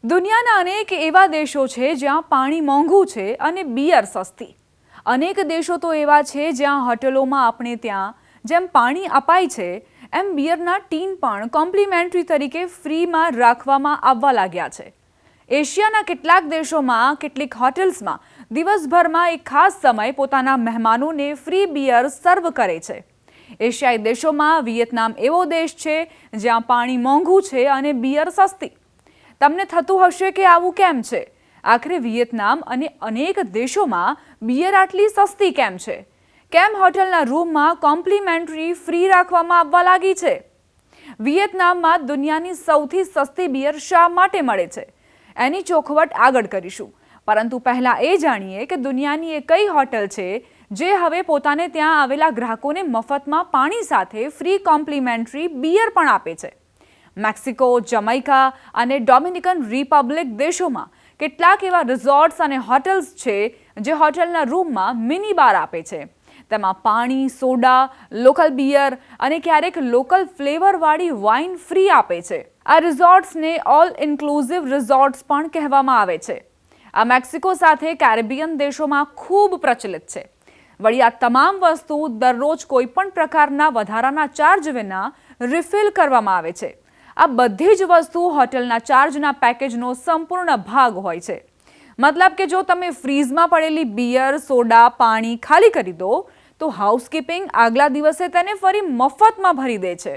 દુનિયાના અનેક એવા દેશો છે જ્યાં પાણી મોંઘું છે અને બિયર સસ્તી. અનેક દેશો તો એવા છે જ્યાં હોટલોમાં આપણે ત્યાં જેમ પાણી અપાય છે એમ બિયરના ટીન પણ કોમ્પ્લિમેન્ટરી તરીકે ફ્રીમાં રાખવામાં આવવા લાગ્યા છે. એશિયાના કેટલાક દેશોમાં કેટલીક હોટેલ્સમાં દિવસભરમાં એક ખાસ સમય પોતાના મહેમાનોને ફ્રી બિયર સર્વ કરે છે. એશિયાઈ દેશોમાં વિયેતનામ એવો દેશ છે જ્યાં પાણી મોંઘું છે અને બિયર સસ્તી. તમને થતું હશે કે આવું કેમ છે? આખરે વિયેતનામ અને અનેક દેશોમાં બિયર આટલી સસ્તી કેમ છે? કેમ હોટલના રૂમમાં કોમ્પ્લિમેન્ટરી ફ્રી રાખવામાં આવવા લાગી છે? વિયેતનામમાં દુનિયાની સૌથી સસ્તી બિયર શા માટે મળે છે એની ચોખવટ આગળ કરીશું. પરંતુ પહેલાં એ જાણીએ કે દુનિયાની એ કઈ હોટલ છે જે હવે પોતાને ત્યાં આવેલા ગ્રાહકોને મફતમાં પાણી સાથે ફ્રી કોમ્પ્લિમેન્ટરી બિયર પણ આપે છે. મેક્સિકો, જમૈકા અને ડોમિનિકન રિપબ્લિક દેશોમાં કેટલાક એવા રિઝોર્ટ્સ અને હોટલ્સ છે જે હોટલના રૂમમાં મિની બાર આપે છે. તેમાં પાણી, સોડા, લોકલ બિયર અને ક્યારેક લોકલ ફ્લેવરવાળી વાઇન ફ્રી આપે છે. આ રિઝોર્ટ્સને ઓલ ઇન્ક્લુઝિવ રિઝોર્ટ્સ પણ કહેવામાં આવે છે. આ મેક્સિકો સાથે કેરેબિયન દેશોમાં ખૂબ પ્રચલિત છે. વળી આ તમામ વસ્તુ દરરોજ કોઈ પણ પ્રકારના વધારાના ચાર્જ વિના રિફિલ કરવામાં આવે છે. આ બધી જ વસ્તુ હોટલના ચાર્જના પેકેજનો સંપૂર્ણ ભાગ હોય છે. મતલબ કે જો તમે ફ્રીઝમાં પડેલી બિયર, સોડા, પાણી ખાલી કરી દો તો હાઉસકીપિંગ આગલા દિવસે તેને ફરી મફતમાં ભરી દે છે.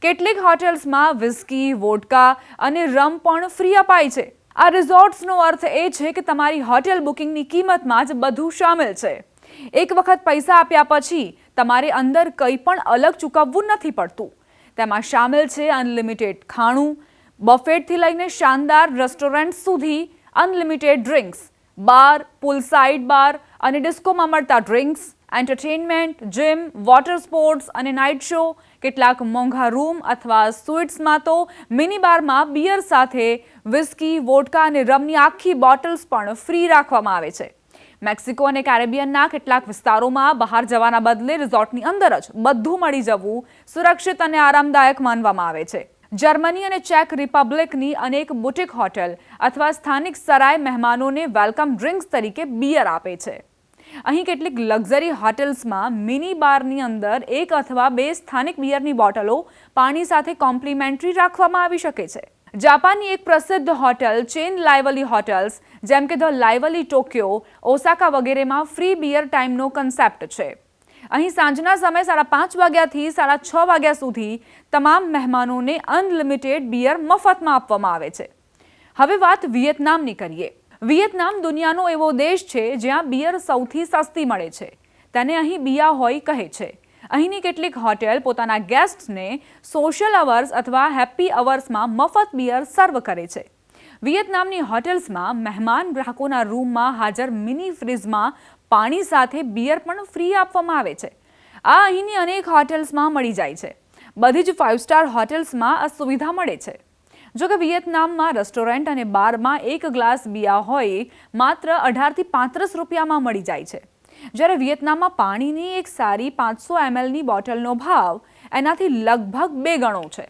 કેટલીક હોટેલ્સમાં વિસ્કી, વોડકા અને રમ પણ ફ્રી અપાય છે. આ રિઝોર્ટ્સનો અર્થ એ છે કે તમારી હોટેલ બુકિંગની કિંમતમાં જ બધું શામેલ છે. એક વખત પૈસા આપ્યા પછી તમારે અંદર કંઈ પણ અલગ ચૂકવવું નથી પડતું. તેમાં શામેલ છે અનલિમિટેડ ખાણું, બફેટથી લઈને શાનદાર રેસ્ટોરન્ટ સુધી, અનલિમિટેડ ડ્રિંક્સ, બાર, પુલ સાઇડ બાર અને ડિસ્કોમાં મળતા drinks, entertainment, gym, water sports અને નાઇટ શો. કેટલાક મોંઘા રૂમ અથવા સ્વીટ્સમાં તો મિની બારમાં બિયર સાથે વિસ્કી, વોડકા અને રમની આખી બોટલ્સ પણ ફ્રી રાખવામાં આવે છે. મેક્સિકો અને કેરેબિયનના કેટલાક વિસ્તારોમાં બહાર જવાના બદલે રિઝોર્ટની અંદર જ બધું મળી જવું સુરક્ષિત અને આરામદાયક માનવામાં આવે છે. જર્મની અને ચેક રિપબ્લિકની અનેક બુટિક હોટેલ અથવા સ્થાનિક સરાય મહેમાનોને વેલકમ ડ્રિંક્સ તરીકે બિયર આપે છે. અહીં કેટલીક લક્ઝરી હોટેલ્સમાં મિની બારની અંદર એક અથવા બે સ્થાનિક બિયરની બોટલો પાણી સાથે કોમ્પ્લિમેન્ટરી રાખવામાં આવી શકે છે. જાપાનની એક પ્રસિદ્ધ હોટેલ ચેન લાઇવલી હોટેલ્સ જેમ કે ધ લાઇવલી ટોક્યો, ઓસાકા વગેરેમાં ફ્રી બિયર ટાઈમનો કન્સેપ્ટ છે. અહીં સાંજના સમય 5:30 વાગ્યાથી 6:30 વાગ્યા સુધી તમામ મહેમાનોને અનલિમિટેડ બિયર મફતમાં આપવામાં આવે છે. હવે વાત વિયેતનામની કરીએ. વિયેતનામ દુનિયાનો એવો દેશ છે જ્યાં બિયર સૌથી સસ્તી મળે છે. તેને અહીં બિયા હોઈ કહે છે. અહીંની કેટલીક હોટેલ પોતાના ગેસ્ટને સોશિયલ અવર્સ અથવા હેપી અવર્સમાં મફત બિયર સર્વ કરે છે. વિયેતનામની હોટેલ્સમાં મહેમાન ગ્રાહકોના રૂમમાં હાજર મિની ફ્રીઝમાં પાણી સાથે બિયર પણ ફ્રી આપવામાં આવે છે. આ અહીંની અનેક હોટેલ્સમાં મળી જાય છે. બધી જ 5 સ્ટાર હોટેલ્સમાં આ સુવિધા મળે છે. જો કે વિયેતનામમાં રેસ્ટોરન્ટ અને બારમાં એક ગ્લાસ બિયા હોય માત્ર 18 થી 35 રૂપિયામાં મળી જાય છે. જ્યારે વિયેતનામમાં પાણીની એક સારી 500 mlની બોટલનો ભાવ એનાથી લગભગ 2 ગણો છે.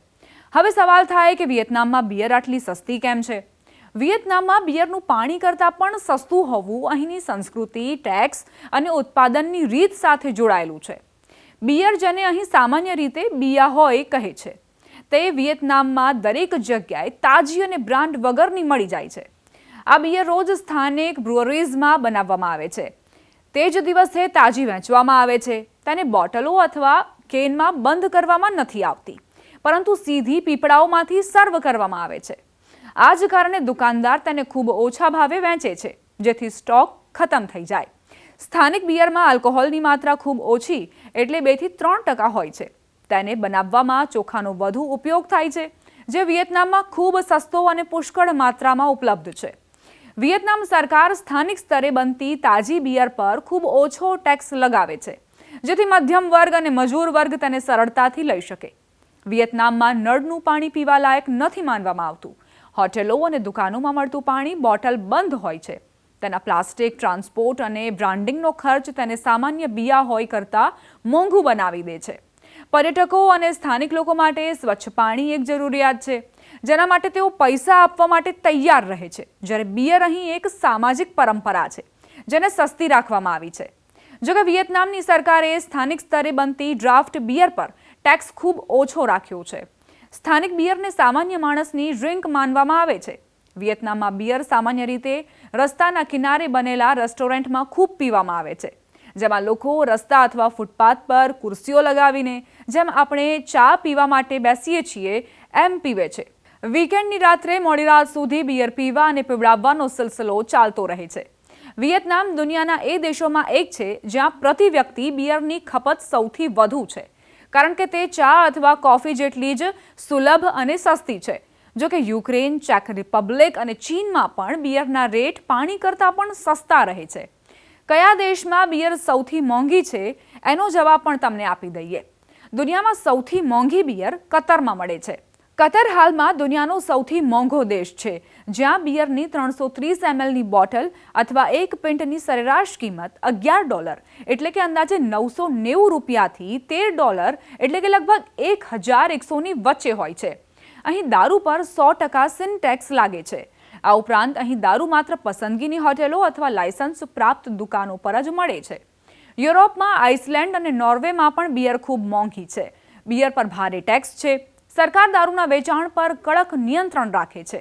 હવે સવાલ થાય કે વિયેતનામમાં બિયર આટલી સસ્તી કેમ છે? વિયેતનામમાં બિયરનું પાણી કરતાં પણ સસ્તું હોવું અહીંની સંસ્કૃતિ, ટેક્સ અને ઉત્પાદનની રીત સાથે જોડાયેલું છે. બિયર જેને અહીં સામાન્ય રીતે બિયા હોય કહે છે તે વિયેતનામમાં દરેક જગ્યાએ તાજી અને બ્રાન્ડ વગરની મળી જાય છે. આ બિયર રોજ સ્થાનિક બ્રુઅરીઝમાં બનાવવામાં આવે છે. તે જ દિવસે તાજી વેચવામાં આવે છે. તેને બોટલો અથવા કેનમાં બંધ કરવામાં નથી આવતી પરંતુ સીધી પીપળાઓમાંથી સર્વ કરવામાં આવે છે. આ જ કારણે દુકાનદાર તેને ખૂબ ઓછા ભાવે વેચે છે જેથી સ્ટોક ખતમ થઈ જાય. સ્થાનિક બિયરમાં આલ્કોહોલની માત્રા ખૂબ ઓછી એટલે 2 થી 3% હોય છે. તેને બનાવવામાં ચોખાનો વધુ ઉપયોગ થાય છે જે વિયેતનામમાં ખૂબ સસ્તો અને પુષ્કળ માત્રામાં ઉપલબ્ધ છે. વિયેતનામ સરકાર સ્થાનિક સ્તરે બનતી તાજી બિયર પર ખૂબ ઓછો ટેક્સ લગાવે છે જેથી મધ્યમ વર્ગ અને મજૂર વર્ગ તેને સરળતાથી લઈ શકે. વિયેતનામમાં નળનું પાણી પીવા લાયક નથી માનવામાં આવતું. હોટેલો અને દુકાનોમાં મળતું પાણી બોટલ બંધ હોય છે. તેના પ્લાસ્ટિક, ટ્રાન્સપોર્ટ અને બ્રાન્ડિંગનો ખર્ચ તેને સામાન્ય બિયા હોય કરતાં મોંઘું બનાવી દે છે. પર્યટકો અને સ્થાનિક લોકો માટે સ્વચ્છ પાણી એક જરૂરિયાત છે. જેના માટે તેઓ પૈસા આપવા માટે તૈયાર રહે છે, જ્યારે બિયર અહીં એક સામાજિક પરંપરા છે જેને સસ્તી રાખવામાં આવી છે. જોકે વિયેતનામની સરકારે સ્થાનિક સ્તરે બનતી ડ્રાફ્ટ બિયર પર ટેક્સ ખૂબ ઓછો રાખ્યો છે. સ્થાનિક બિયરને સામાન્ય માણસની ડ્રિંક માનવામાં આવે છે. વિયેતનામમાં બિયર સામાન્ય રીતે રસ્તાના કિનારે બનેલા રેસ્ટોરન્ટમાં ખૂબ પીવામાં આવે છે, જેમાં લોકો રસ્તા અથવા ફૂટપાથ પર ખુરશીઓ લગાવીને જેમ આપણે ચા પીવા માટે બેસીએ છીએ એમ પીવે છે. વીકેન્ડની રાત્રે મોડી રાત સુધી બિયર પીવા અને પીવડાવવાનો સિલસિલો ચાલતો રહે છે. વિયેતનામ દુનિયાના એ દેશોમાં એક છે જ્યાં પ્રતિ વ્યક્તિ બિયરની ખપત સૌથી વધુ છે, કારણ કે તે ચા અથવા કોફી જેટલી જ સુલભ અને સસ્તી છે. જો કે યુક્રેન, ચેક રિપબ્લિક અને ચીનમાં પણ બિયરના રેટ પાણી કરતાં પણ સસ્તા રહે છે. કયા દેશમાં બિયર સૌથી મોંઘી છે એનો જવાબ પણ તમને આપી દઈએ. દુનિયામાં સૌથી મોંઘી બિયર કતરમાં મળે છે. કતર હાલમાં દુનિયાનો સૌથી મોંઘો દેશ છે, જ્યાં બિયરની 330 mlની બોટલ અથવા એક પિન્ટની સરેરાશ કિંમત $11 એટલે કે અંદાજે $990થી $13 એટલે કે લગભગ 1100ની વચ્ચે હોય છે. અહીં દારૂ પર 100% સિન ટેક્સ લાગે છે. આ ઉપરાંત અહીં દારૂ માત્ર પસંદગીની હોટેલો અથવા લાયસન્સ પ્રાપ્ત દુકાનો પર જ મળે છે. યુરોપમાં આઇસલેન્ડ અને નોર્વેમાં પણ બિયર ખૂબ મોંઘી છે. બિયર પર ભારે ટેક્સ છે. સરકાર દારૂના વેચાણ પર કડક નિયંત્રણ રાખે છે.